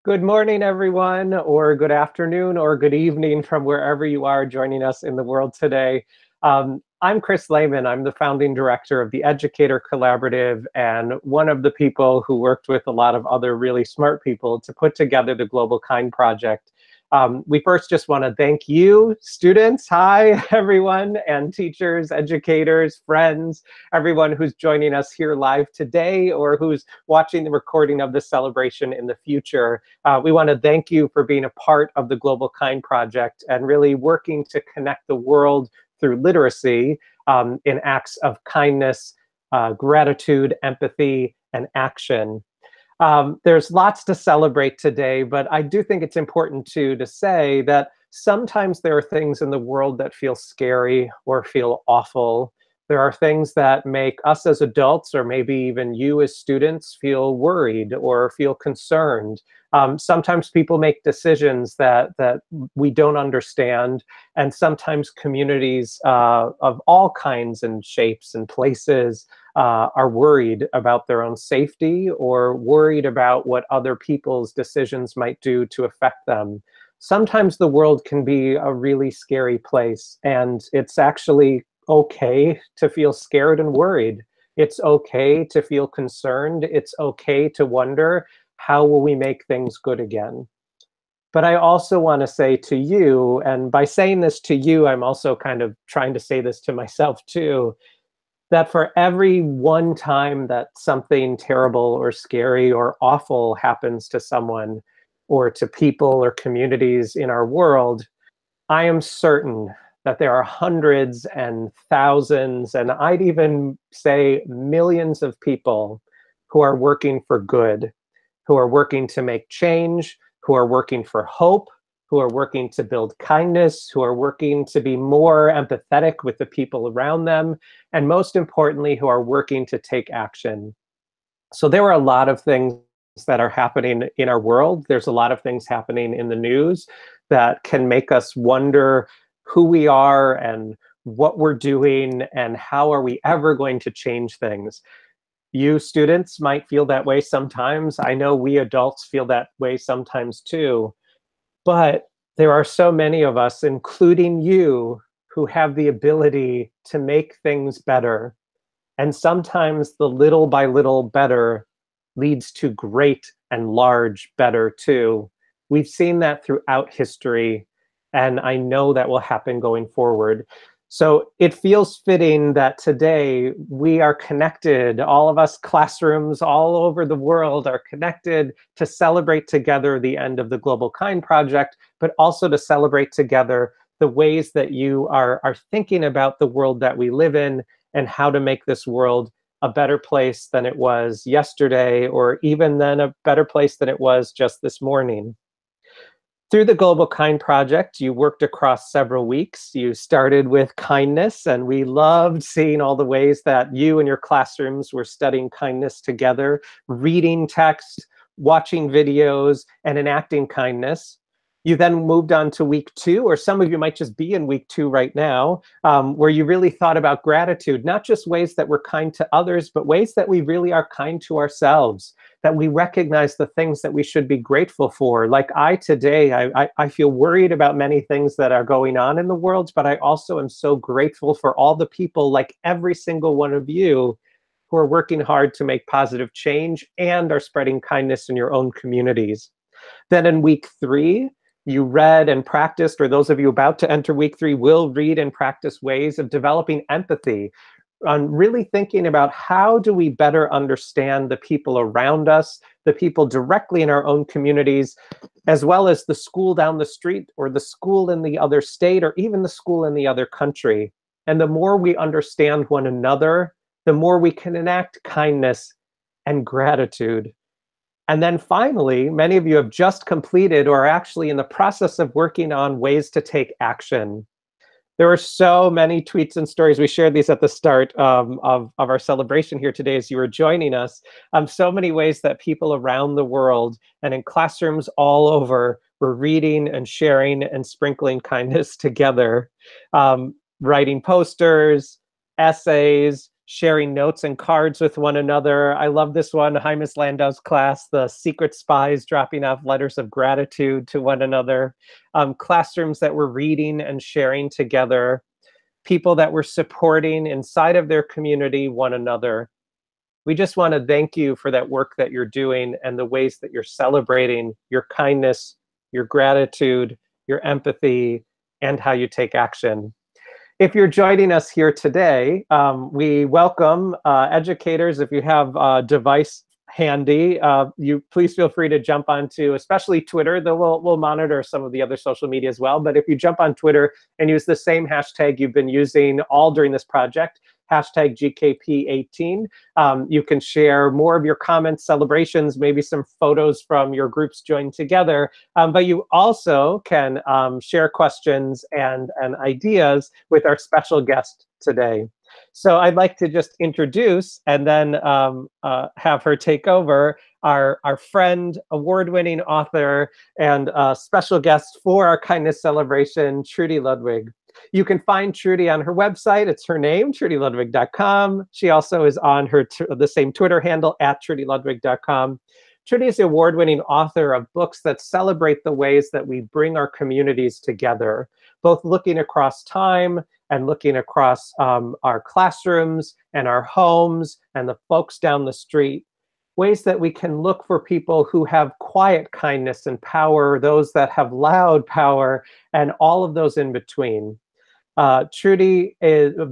Good morning, everyone, or good afternoon, or good evening from wherever you are joining us in the world today. I'm Chris Layman. I'm the founding director of the Educator Collaborative and one of the people who worked with a lot of other really smart people to put together the Global Kind Project. We first just want to thank you, students, hi, everyone, and teachers, educators, friends, everyone who's joining us here live today or who's watching the recording of this celebration in the future. We want to thank you for being a part of the Global Kind Project and really working to connect the world through literacy in acts of kindness, gratitude, empathy, and action. There's lots to celebrate today, but I do think it's important to say that sometimes there are things in the world that feel scary or feel awful. There are things that make us as adults, or maybe even you as students, feel worried or feel concerned. Sometimes people make decisions that we don't understand, and sometimes communities of all kinds and shapes and places are worried about their own safety or worried about what other people's decisions might do to affect them. Sometimes the world can be a really scary place, and it's actually okay to feel scared and worried. It's okay to feel concerned. It's okay to wonder, how will we make things good again? But I also want to say to you, and by saying this to you, I'm also kind of trying to say this to myself too, that for every one time that something terrible or scary or awful happens to someone or to people or communities in our world, I am certain that there are hundreds and thousands, and I'd even say millions of people who are working for good, who are working to make change, who are working for hope, who are working to build kindness, who are working to be more empathetic with the people around them, and most importantly, who are working to take action. So there are a lot of things that are happening in our world. There's a lot of things happening in the news that can make us wonder who we are and what we're doing and how are we ever going to change things. You students might feel that way sometimes. I know we adults feel that way sometimes too. But there are so many of us, including you, who have the ability to make things better. And sometimes the little by little better leads to great and large better too. We've seen that throughout history, and I know that will happen going forward. So it feels fitting that today we are connected, all of us classrooms all over the world are connected to celebrate together the end of the Global Kind Project, but also to celebrate together the ways that you are thinking about the world that we live in and how to make this world a better place than it was yesterday, or even then a better place than it was just this morning. Through the Global Kind Project, you worked across several weeks. You started with kindness, and we loved seeing all the ways that you and your classrooms were studying kindness together, reading text, watching videos, and enacting kindness. You then moved on to week 2, or some of you might just be in week 2 right now, where you really thought about gratitude, not just ways that we're kind to others, but ways that we really are kind to ourselves, that we recognize the things that we should be grateful for. Like I feel worried about many things that are going on in the world, but I also am so grateful for all the people, like every single one of you, who are working hard to make positive change and are spreading kindness in your own communities. Then in week 3, you read and practiced, or those of you about to enter week 3 will read and practice ways of developing empathy, on really thinking about how do we better understand the people around us, the people directly in our own communities, as well as the school down the street or the school in the other state or even the school in the other country. And the more we understand one another, the more we can enact kindness and gratitude. And then finally, many of you have just completed or are actually in the process of working on ways to take action. There were so many tweets and stories. We shared these at the start of our celebration here today as you were joining us. So many ways that people around the world and in classrooms all over were reading and sharing and sprinkling kindness together, writing posters, essays, sharing notes and cards with one another. I love this one, Hi, Miss Landau's class, the secret spies dropping off letters of gratitude to one another, classrooms that were reading and sharing together, people that were supporting inside of their community one another. We just want to thank you for that work that you're doing and the ways that you're celebrating your kindness, your gratitude, your empathy, and how you take action. If you're joining us here today, we welcome educators. If you have a device handy, you please feel free to jump onto, especially Twitter, though we'll monitor some of the other social media as well. But if you jump on Twitter and use the same hashtag you've been using all during this project, hashtag GKP18. You can share more of your comments, celebrations, maybe some photos from your groups joined together. But you also can share questions and ideas with our special guest today. So I'd like to just introduce and then have her take over our friend, award-winning author, and special guest for our kindness celebration, Trudy Ludwig. You can find Trudy on her website. It's her name, trudyludwig.com. She also is on the same Twitter handle, @trudyludwig.com. Trudy is the award-winning author of books that celebrate the ways that we bring our communities together, both looking across time and looking across our classrooms and our homes and the folks down the street. Ways that we can look for people who have quiet kindness and power, those that have loud power, and all of those in between. Trudy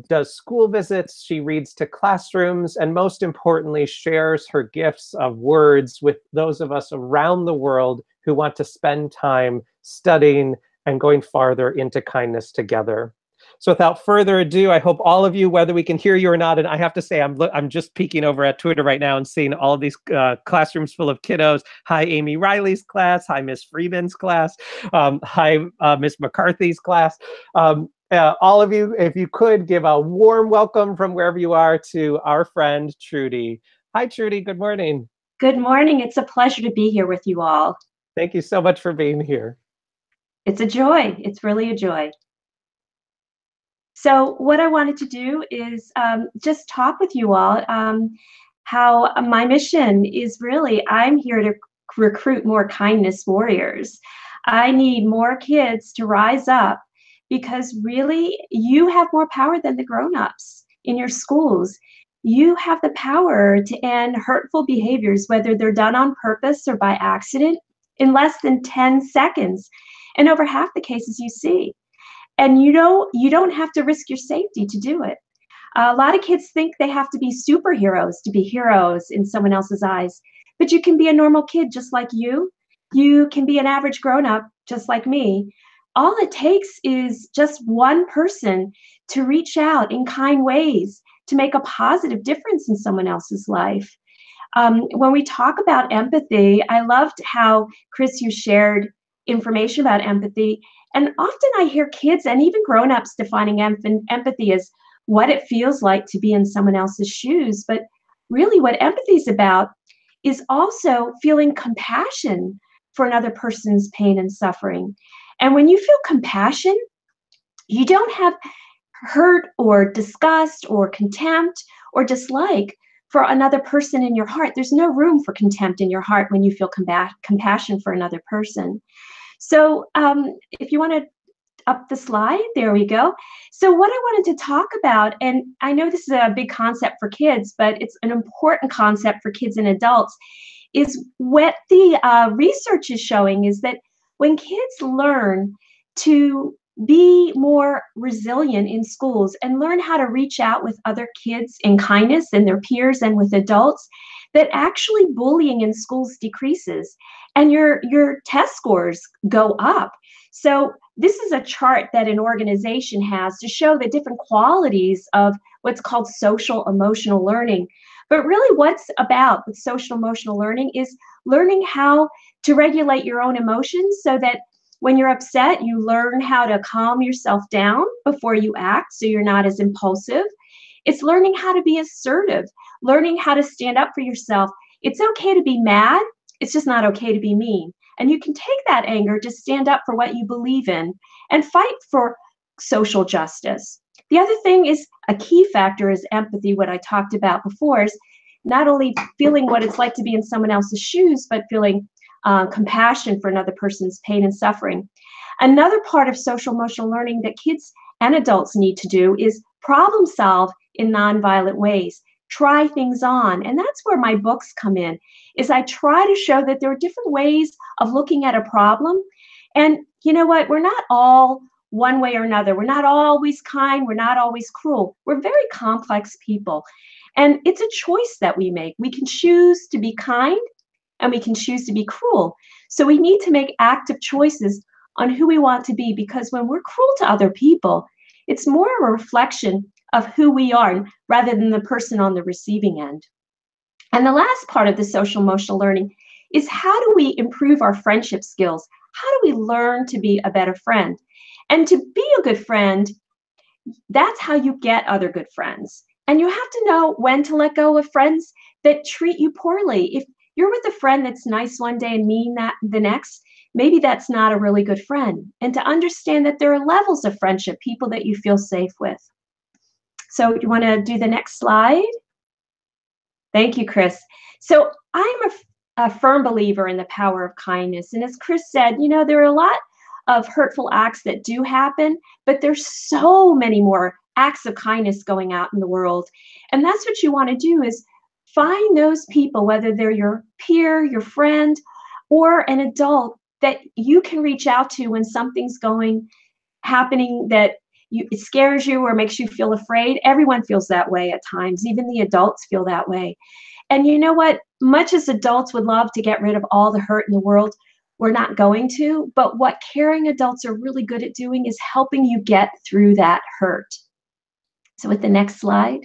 does school visits, she reads to classrooms, and most importantly, shares her gifts of words with those of us around the world who want to spend time studying and going farther into kindness together. So without further ado, I hope all of you, whether we can hear you or not, and I have to say, I'm just peeking over at Twitter right now and seeing all of these classrooms full of kiddos. Hi, Amy Riley's class. Hi, Miss Freeman's class. Hi, Miss McCarthy's class. All of you, if you could give a warm welcome from wherever you are to our friend, Trudy. Hi, Trudy. Good morning. Good morning. It's a pleasure to be here with you all. Thank you so much for being here. It's a joy. It's really a joy. So what I wanted to do is just talk with you all how my mission is really, I'm here to recruit more kindness warriors. I need more kids to rise up because really you have more power than the grown-ups in your schools. You have the power to end hurtful behaviors, whether they're done on purpose or by accident, in less than 10 seconds. And over half the cases you see. And you don't have to risk your safety to do it. A lot of kids think they have to be superheroes to be heroes in someone else's eyes, but you can be a normal kid just like you. You can be an average grown-up just like me. All it takes is just one person to reach out in kind ways to make a positive difference in someone else's life. When we talk about empathy, I loved how, Chris, you shared information about empathy. And often I hear kids and even grown-ups defining empathy as what it feels like to be in someone else's shoes. But really what empathy is about is also feeling compassion for another person's pain and suffering. And when you feel compassion, you don't have hurt or disgust or contempt or dislike for another person in your heart. There's no room for contempt in your heart when you feel compassion for another person. So if you want to up the slide, there we go. So what I wanted to talk about, and I know this is a big concept for kids, but it's an important concept for kids and adults, is what the research is showing is that when kids learn to be more resilient in schools and learn how to reach out with other kids in kindness and their peers and with adults, that actually bullying in schools decreases and your test scores go up. So this is a chart that an organization has to show the different qualities of what's called social emotional learning. But really what's about with social emotional learning is learning how to regulate your own emotions so that when you're upset, you learn how to calm yourself down before you act so you're not as impulsive. It's learning how to be assertive, learning how to stand up for yourself. It's okay to be mad. It's just not okay to be mean. And you can take that anger to stand up for what you believe in and fight for social justice. The other thing is a key factor is empathy, what I talked about before, is not only feeling what it's like to be in someone else's shoes, but feeling compassion for another person's pain and suffering. Another part of social emotional learning that kids and adults need to do is problem solve in nonviolent ways. Try things on. And that's where my books come in, is I try to show that there are different ways of looking at a problem. And you know what? We're not all one way or another. We're not always kind. We're not always cruel. We're very complex people. And it's a choice that we make. We can choose to be kind and we can choose to be cruel. So we need to make active choices on who we want to be, because when we're cruel to other people, it's more of a reflection of who we are rather than the person on the receiving end. And the last part of the social emotional learning is, how do we improve our friendship skills? How do we learn to be a better friend? And to be a good friend, that's how you get other good friends. And you have to know when to let go of friends that treat you poorly. If you're with a friend that's nice one day and mean that the next, maybe that's not a really good friend. And to understand that there are levels of friendship, people that you feel safe with. So you want to do the next slide? Thank you, Chris. So I'm a firm believer in the power of kindness. And as Chris said, you know, there are a lot of hurtful acts that do happen, but there's so many more acts of kindness going out in the world. And that's what you want to do, is find those people, whether they're your peer, your friend, or an adult, that you can reach out to when something's happening that it scares you or makes you feel afraid. Everyone feels that way at times. Even the adults feel that way. And you know what? Much as adults would love to get rid of all the hurt in the world, we're not going to. But what caring adults are really good at doing is helping you get through that hurt. So with the next slide.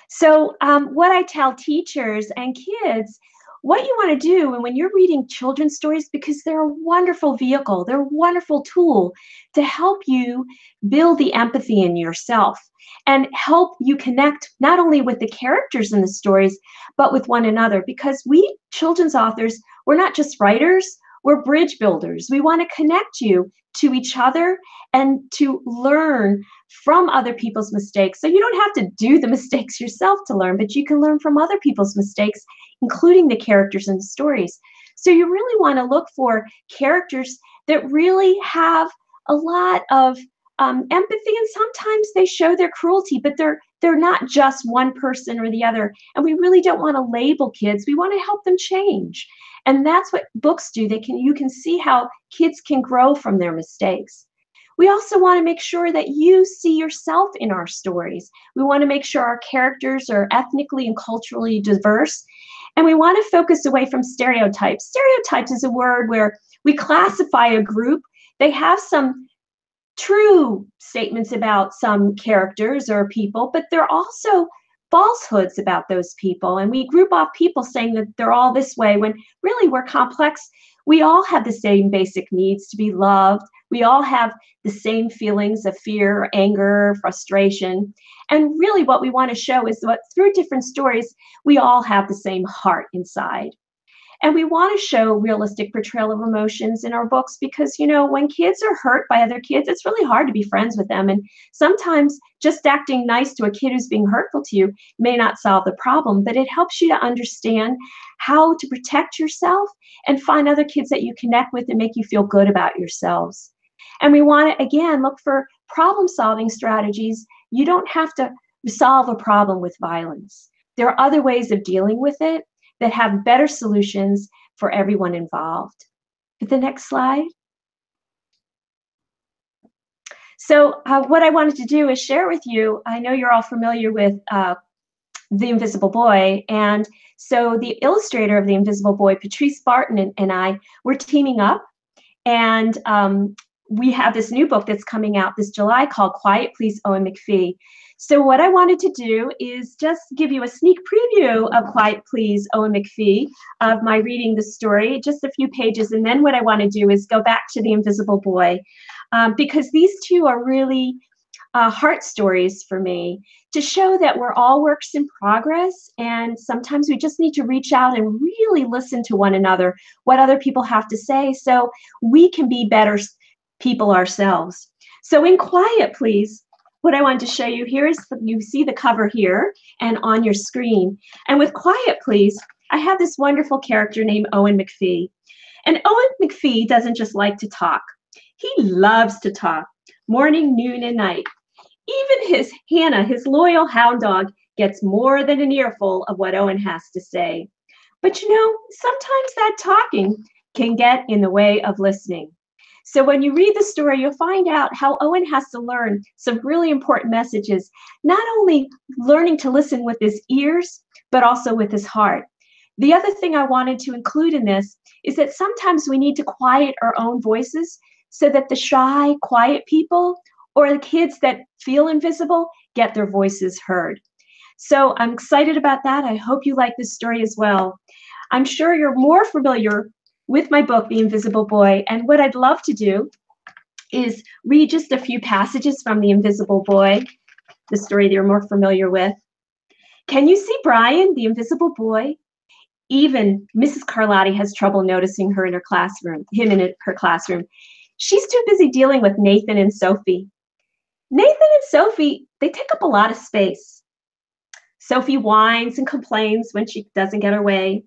So what I tell teachers and kids, what you want to do, and when you're reading children's stories, because they're a wonderful vehicle, they're a wonderful tool to help you build the empathy in yourself and help you connect not only with the characters in the stories, but with one another. Because we children's authors, we're not just writers, we're bridge builders. We want to connect you to each other and to learn from other people's mistakes. So you don't have to do the mistakes yourself to learn, but you can learn from other people's mistakes, including the characters in the stories. So you really want to look for characters that really have a lot of empathy, and sometimes they show their cruelty, but they're not just one person or the other. And we really don't want to label kids. We want to help them change. And that's what books do. You can see how kids can grow from their mistakes. We also want to make sure that you see yourself in our stories. We want to make sure our characters are ethnically and culturally diverse. And we want to focus away from stereotypes. Stereotypes is a word where we classify a group. They have some true statements about some characters or people, but they're also falsehoods about those people. And we group off people saying that they're all this way, when really we're complex. We all have the same basic needs to be loved. We all have the same feelings of fear, anger, frustration. And really what we want to show is that through different stories, we all have the same heart inside. And we want to show realistic portrayal of emotions in our books, because, you know, when kids are hurt by other kids, it's really hard to be friends with them. And sometimes just acting nice to a kid who's being hurtful to you may not solve the problem, but it helps you to understand how to protect yourself and find other kids that you connect with and make you feel good about yourselves. And we want to, again, look for problem-solving strategies. You don't have to solve a problem with violence. There are other ways of dealing with it that have better solutions for everyone involved. The next slide. So what I wanted to do is share with you, I know you're all familiar with The Invisible Boy, and so the illustrator of The Invisible Boy, Patrice Barton, and I, we're teaming up, and we have this new book that's coming out this July called Quiet Please, Owen Mcphee. So what I wanted to do is just give you a sneak preview of Quiet Please, Owen Mcphee, of my reading the story, just a few pages, and then what I want to do is go back to The Invisible Boy, because these two are really heart stories for me, to show that we're all works in progress, and sometimes we just need to reach out and really listen to one another, what other people have to say, so we can be better people ourselves. So in Quiet Please, what I want to show you here is you see the cover here and on your screen. And with Quiet Please, I have this wonderful character named Owen Mcphee. And Owen Mcphee doesn't just like to talk. He loves to talk, morning, noon, and night. Even his Hannah, his loyal hound dog, gets more than an earful of what Owen has to say. But you know, sometimes that talking can get in the way of listening. So when you read the story, you'll find out how Owen has to learn some really important messages, not only learning to listen with his ears, but also with his heart. The other thing I wanted to include in this is that sometimes we need to quiet our own voices so that the shy, quiet people or the kids that feel invisible get their voices heard. So I'm excited about that. I hope you like this story as well. I'm sure you're more familiar with my book, The Invisible Boy, and what I'd love to do is read just a few passages from The Invisible Boy, the story that you're more familiar with. Can you see Brian, the invisible boy? Even Mrs. Carlotti has trouble noticing her in her classroom, him in her classroom. She's too busy dealing with Nathan and Sophie. Nathan and Sophie, they take up a lot of space. Sophie whines and complains when she doesn't get her way.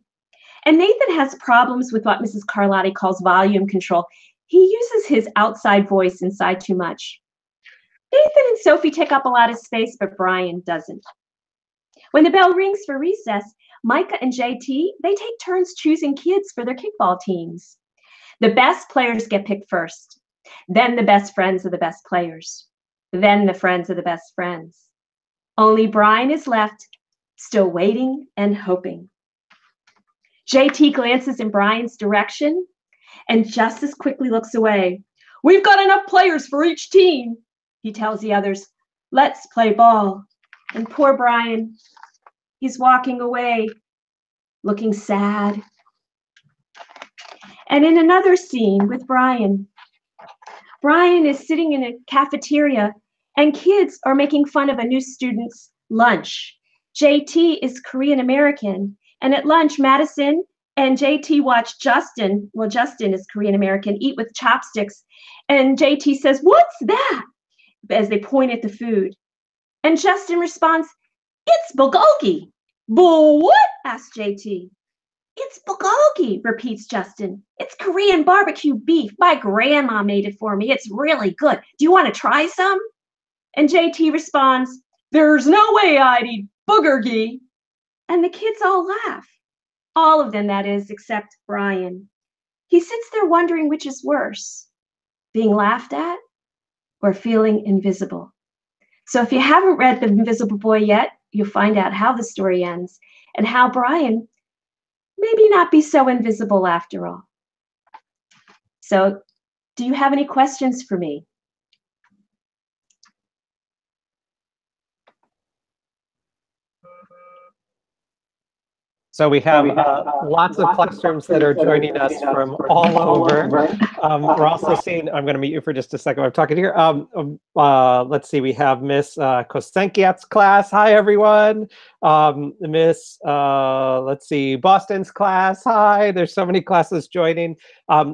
And Nathan has problems with what Mrs. Carlotti calls volume control. He uses his outside voice inside too much. Nathan and Sophie take up a lot of space, but Brian doesn't. When the bell rings for recess, Micah and JT, they take turns choosing kids for their kickball teams. The best players get picked first, then the best friends of the best players, then the friends of the best friends. Only Brian is left, still waiting and hoping. JT glances in Brian's direction and just as quickly looks away. We've got enough players for each team, he tells the others. Let's play ball. And poor Brian, he's walking away, looking sad. And in another scene with Brian, Brian is sitting in a cafeteria and kids are making fun of a new student's lunch. JT is Korean American. And at lunch, Madison and JT watch Justin, well, Justin is Korean American, eat with chopsticks. And JT says, "What's that?" as they point at the food. And Justin responds, "It's bulgogi." "Bull what?" asks JT. "It's bulgogi," repeats Justin. "It's Korean barbecue beef. My grandma made it for me. It's really good. Do you want to try some?" And JT responds, "There's no way I'd eat boogergi." And the kids all laugh. All of them, that is, except Brian. He sits there wondering which is worse, being laughed at or feeling invisible. So if you haven't read The Invisible Boy yet, you'll find out how the story ends and how Brian maybe not be so invisible after all. So do you have any questions for me? So we have lots of classrooms that are joining us from all over. We're also seeing, I'm going to mute you for just a second. I'm talking here. Let's see, we have Miss Kosenkiat's class. Hi, everyone. Miss, let's see, Boston's class. Hi, there's so many classes joining.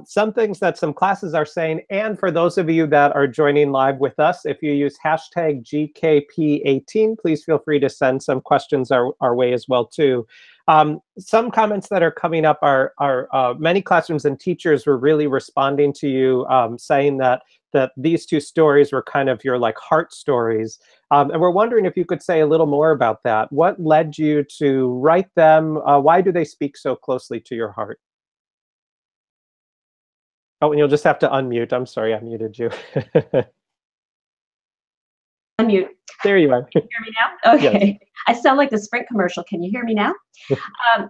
Some things that some classes are saying, and for those of you that are joining live with us, if you use hashtag GKP18, please feel free to send some questions our way as well, too. Some comments that are coming up are many classrooms and teachers were really responding to you, saying that these two stories were kind of your like heart stories. And we're wondering if you could say a little more about that. What led you to write them? Why do they speak so closely to your heart? Oh, and you'll just have to unmute. I'm sorry, I muted you. Unmute. There you are. Can you hear me now? Okay. Yes. I sound like the Sprint commercial. Can you hear me now?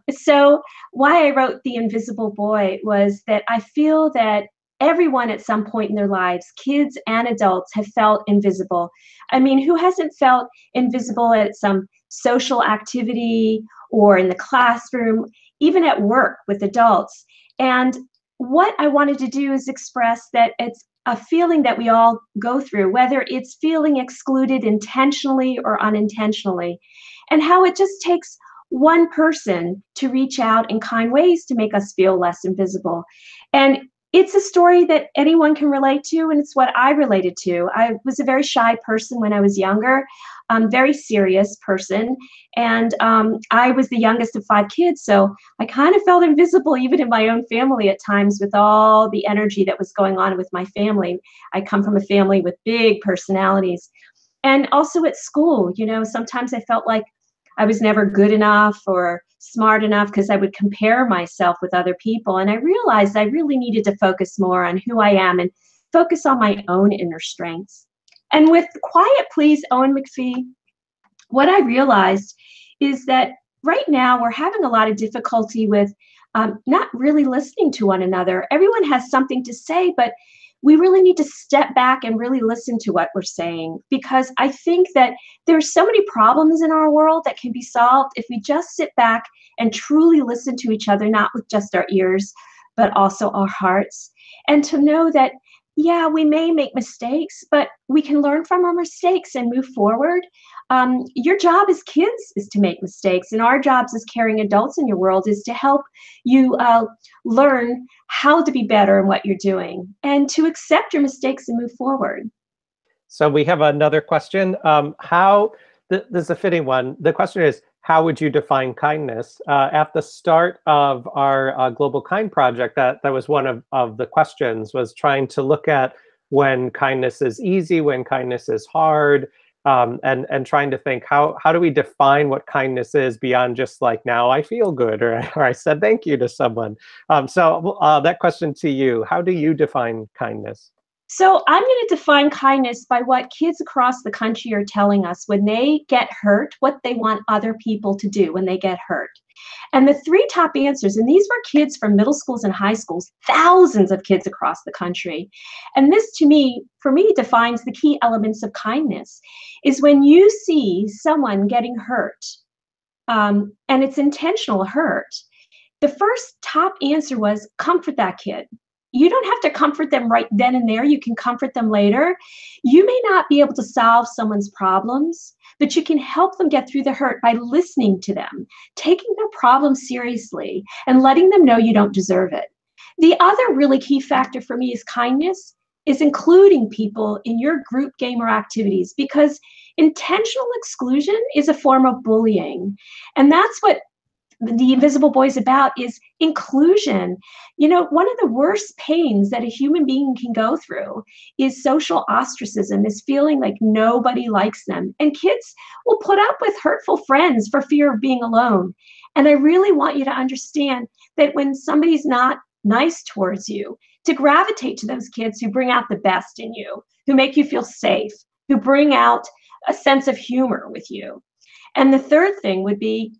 So why I wrote The Invisible Boy was that I feel that everyone at some point in their lives, kids and adults, have felt invisible. I mean, who hasn't felt invisible at some social activity or in the classroom, even at work with adults? And what I wanted to do is express that it's a feeling that we all go through, whether it's feeling excluded intentionally or unintentionally, and how it just takes one person to reach out in kind ways to make us feel less invisible. And it's a story that anyone can relate to, and it's what I related to. I was a very shy person when I was younger, very serious person, and I was the youngest of 5 kids, so I kind of felt invisible even in my own family at times with all the energy that was going on with my family. I come from a family with big personalities. And also at school, sometimes I felt like I was never good enough or smart enough because I would compare myself with other people. And I realized I really needed to focus more on who I am and focus on my own inner strengths. And with Quiet Please, Owen Mcphee, what I realized is that right now we're having a lot of difficulty with not really listening to one another. Everyone has something to say, but we really need to step back and really listen to what we're saying, because I think that there's so many problems in our world that can be solved if we just sit back and truly listen to each other, not with just our ears, but also our hearts. And to know that, yeah, we may make mistakes, but we can learn from our mistakes and move forward. Your job as kids is to make mistakes, and our jobs as caring adults in your world is to help you learn how to be better in what you're doing and to accept your mistakes and move forward. So we have another question. This is a fitting one. The question is, how would you define kindness? At the start of our Global Kind project, that was one of the questions, was trying to look at when kindness is easy, when kindness is hard, and trying to think, how do we define what kindness is beyond just like, now I feel good, or I said thank you to someone. So that question to you, how do you define kindness? So I'm going to define kindness by what kids across the country are telling us when they get hurt, what they want other people to do when they get hurt. And the 3 top answers, and these were kids from middle schools and high schools, thousands of kids across the country. And this for me, defines the key elements of kindness, is when you see someone getting hurt, and it's intentional hurt, the first top answer was comfort that kid. You don't have to comfort them right then and there. You can comfort them later. You may not be able to solve someone's problems, but you can help them get through the hurt by listening to them, taking their problem seriously, and letting them know you don't deserve it. The other really key factor for me is kindness, is including people in your group game or activities, because intentional exclusion is a form of bullying. And that's what the Invisible Boy is about, is inclusion. One of the worst pains that a human being can go through is social ostracism, is feeling like nobody likes them. And kids will put up with hurtful friends for fear of being alone. And I really want you to understand that when somebody's not nice towards you, to gravitate to those kids who bring out the best in you, who make you feel safe, who bring out a sense of humor with you. And the third thing would be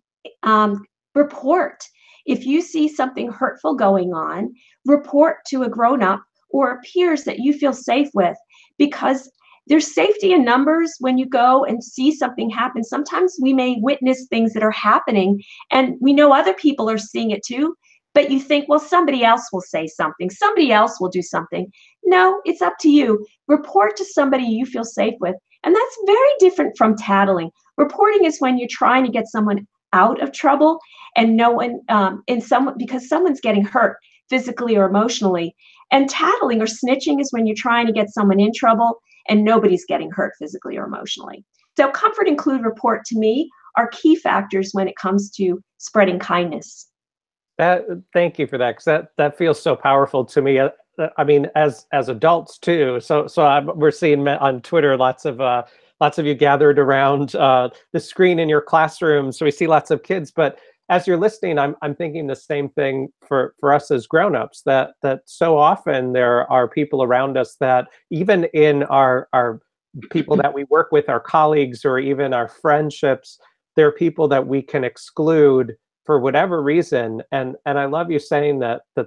report. If you see something hurtful going on, report to a grown-up or peers that you feel safe with, because there's safety in numbers when you go and see something happen. Sometimes we may witness things that are happening and we know other people are seeing it too, but you think, well, somebody else will say something, somebody else will do something. No, it's up to you. Report to somebody you feel safe with. And that's very different from tattling. Reporting is when you're trying to get someone out of trouble, and no one because someone's getting hurt physically or emotionally. And tattling or snitching is when you're trying to get someone in trouble and nobody's getting hurt physically or emotionally. So comfort, include, report, to me, are key factors when it comes to spreading kindness. Thank you for that, because that feels so powerful to me. I mean, as adults too. So we're seeing on Twitter lots of you gathered around the screen in your classroom. So we see lots of kids, but as you're listening, I'm thinking the same thing for us as grown-ups, that so often there are people around us that, even in our people that we work with, our colleagues, or even our friendships, there are people that we can exclude for whatever reason. And I love you saying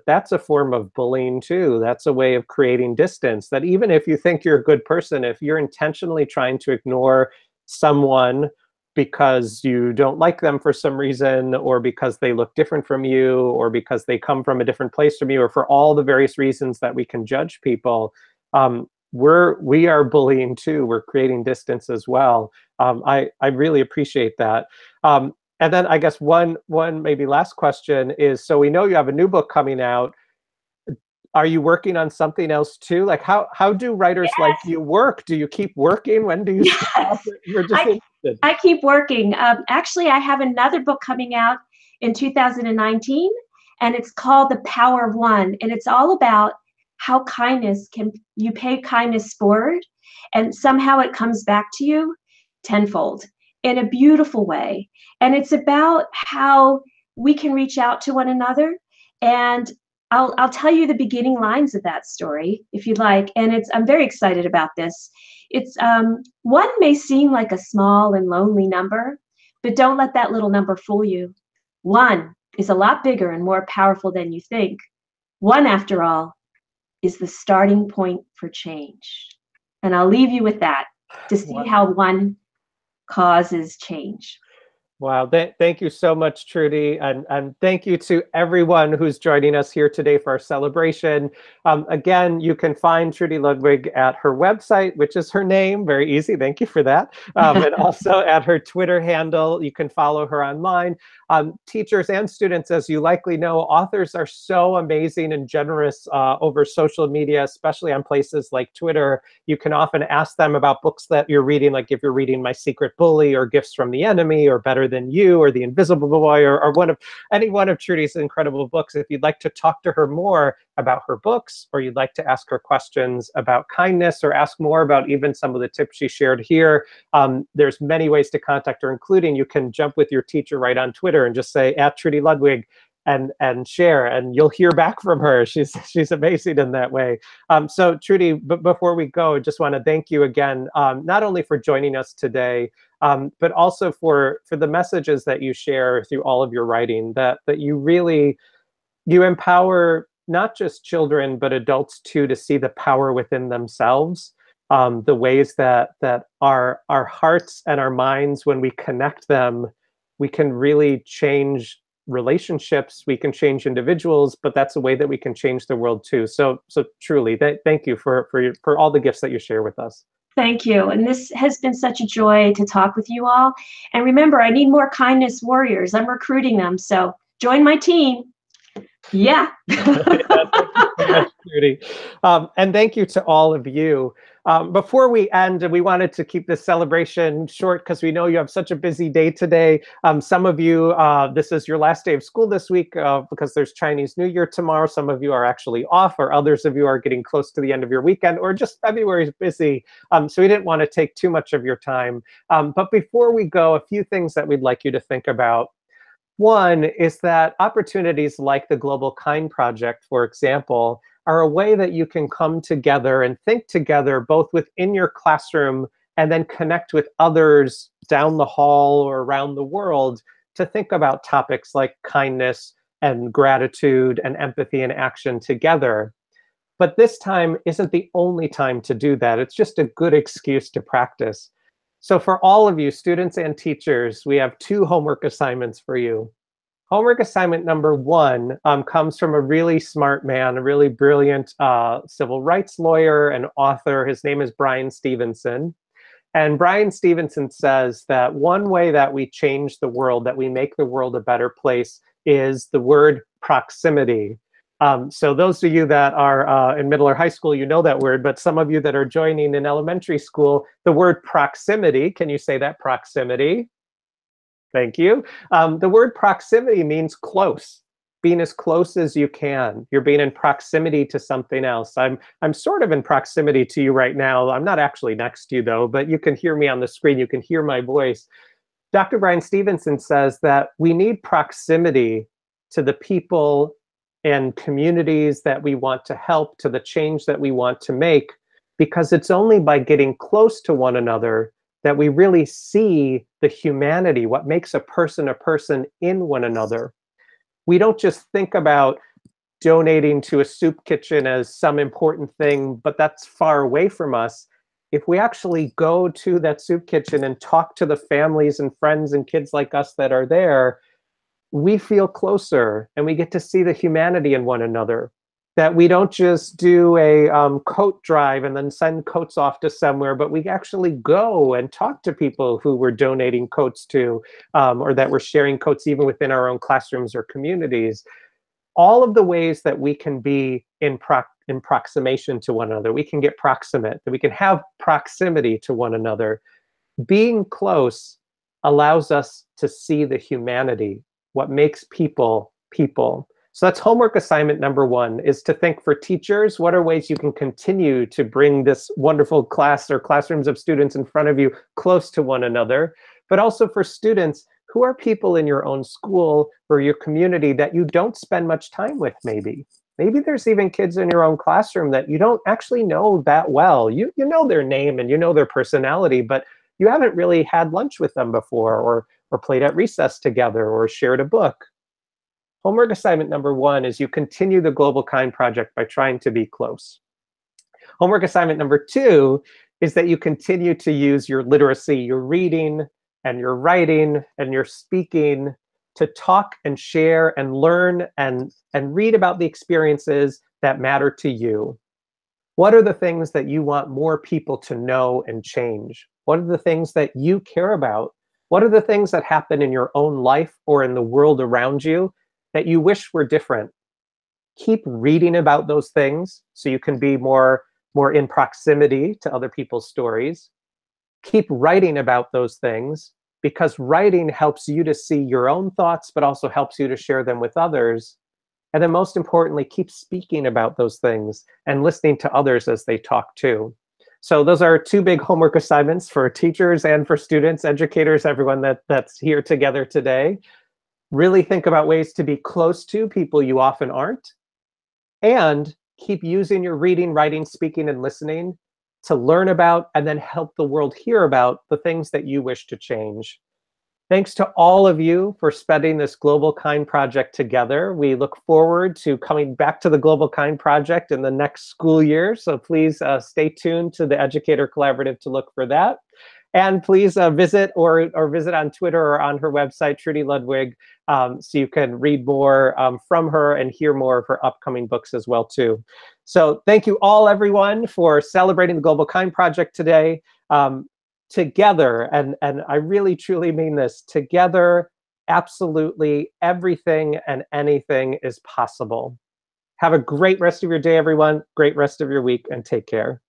that's a form of bullying too. That's a way of creating distance, that even if you think you're a good person, if you're intentionally trying to ignore someone because you don't like them for some reason, or because they look different from you, or because they come from a different place from you, or for all the various reasons that we can judge people, we are bullying too. We're creating distance as well. I really appreciate that. And then I guess one maybe last question is, so we know you have a new book coming out. Are you working on something else too? Like how do writers like Yes, you work? Do you keep working? When do you stop? yes. We're just I interested. I keep working. Actually, I have another book coming out in 2019, and it's called The Power of One, and it's all about how kindness can you pay kindness forward, and somehow it comes back to you tenfold in a beautiful way. And it's about how we can reach out to one another. And I'll tell you the beginning lines of that story if you'd like. And I'm very excited about this. It's one may seem like a small and lonely number, but don't let that little number fool you. One is a lot bigger and more powerful than you think. One, after all, is the starting point for change. And I'll leave you with that to see Wow. how one causes change. Wow, thank you so much, Trudy, and thank you to everyone who's joining us here today for our celebration. Again, you can find Trudy Ludwig at her website, which is her name, very easy, thank you for that, and also at her Twitter handle. You can follow her online. Teachers and students, as you likely know, authors are so amazing and generous over social media, especially on places like Twitter. You can often ask them about books that you're reading, like if you're reading My Secret Bully or Gifts from the Enemy or Better Than You or The Invisible Boy or any one of Trudy's incredible books. If you'd like to talk to her more about her books, or you'd like to ask her questions about kindness or ask more about even some of the tips she shared here, there's many ways to contact her, including you can jump with your teacher right on Twitter and just say @Trudy Ludwig and share, and you'll hear back from her. She's amazing in that way. So Trudy, before we go, I just want to thank you again, not only for joining us today, but also for the messages that you share through all of your writing, that you empower not just children, but adults too, to see the power within themselves, the ways that our hearts and our minds, when we connect them, we can really change relationships, we can change individuals, but that's a way that we can change the world too. So truly, thank you for all the gifts that you share with us. Thank you. And this has been such a joy to talk with you all. And remember, I need more kindness warriors. I'm recruiting them. So join my team. Yeah. Thank you so much, Trudy. And thank you to all of you. Before we end, we wanted to keep this celebration short because we know you have such a busy day today. Some of you, this is your last day of school this week because there's Chinese New Year tomorrow. Some of you are actually off, or others of you are getting close to the end of your weekend, or just February is busy. So we didn't want to take too much of your time. But before we go, a few things that we'd like you to think about. One is that opportunities like the Global Kind Project, for example, are a way that you can come together and think together, both within your classroom and then connect with others down the hall or around the world to think about topics like kindness and gratitude and empathy and action together. But this time isn't the only time to do that. It's just a good excuse to practice. So for all of you, students and teachers, we have 2 homework assignments for you. Homework assignment number 1 comes from a really smart man, a really brilliant civil rights lawyer and author. His name is Bryan Stevenson. And Bryan Stevenson says that one way that we change the world, that we make the world a better place, is the word proximity. So those of you that are in middle or high school, you know that word, but some of you that are joining in elementary school, the word proximity, can you say that? Proximity. Thank you. The word proximity means close, being as close as you can. You're being in proximity to something else. I'm sort of in proximity to you right now. I'm not actually next to you though, but you can hear me on the screen. You can hear my voice. Dr. Bryan Stevenson says that we need proximity to the people and communities that we want to help, to the change that we want to make, because it's only by getting close to one another that we really see the humanity, what makes a person in one another. We don't just think about donating to a soup kitchen as some important thing, but that's far away from us. If we actually go to that soup kitchen and talk to the families and friends and kids like us that are there, we feel closer and we get to see the humanity in one another. That we don't just do a coat drive and then send coats off to somewhere, but we actually go and talk to people who we're donating coats to, or that we're sharing coats even within our own classrooms or communities. all of the ways that we can be in proximation to one another. We can get proximate, that we can have proximity to one another. Being close allows us to see the humanity, what makes people people. So that's homework assignment number 1, is to think for teachers, what are ways you can continue to bring this wonderful class or classrooms of students in front of you close to one another, but also for students, who are people in your own school or your community that you don't spend much time with maybe? Maybe there's even kids in your own classroom that you don't actually know that well. You know their name and you know their personality, but you haven't really had lunch with them before, or played at recess together, or shared a book. Homework assignment number 1 is you continue the Global Kind Project by trying to be close. Homework assignment number 2 is that you continue to use your literacy, your reading, and your writing, and your speaking to talk and share and learn and read about the experiences that matter to you. What are the things that you want more people to know and change? What are the things that you care about? What are the things that happen in your own life or in the world around you that you wish were different? Keep reading about those things so you can be more in proximity to other people's stories. Keep writing about those things, because writing helps you to see your own thoughts, but also helps you to share them with others. And then most importantly, keep speaking about those things and listening to others as they talk too. So those are 2 big homework assignments for teachers and for students, educators, everyone that's here together today. Really think about ways to be close to people you often aren't, and keep using your reading, writing, speaking, and listening to learn about and then help the world hear about the things that you wish to change. Thanks to all of you for spending this Global Kind Project together. We look forward to coming back to the Global Kind Project in the next school year. So please stay tuned to the Educator Collaborative to look for that. And please visit or visit on Twitter or on her website, Trudy Ludwig, so you can read more from her and hear more of her upcoming books as well too. So thank you all, everyone, for celebrating the Global Kind Project today. Together, and I really truly mean this, together, absolutely everything and anything is possible. Have a great rest of your day, everyone. Great rest of your week, and take care.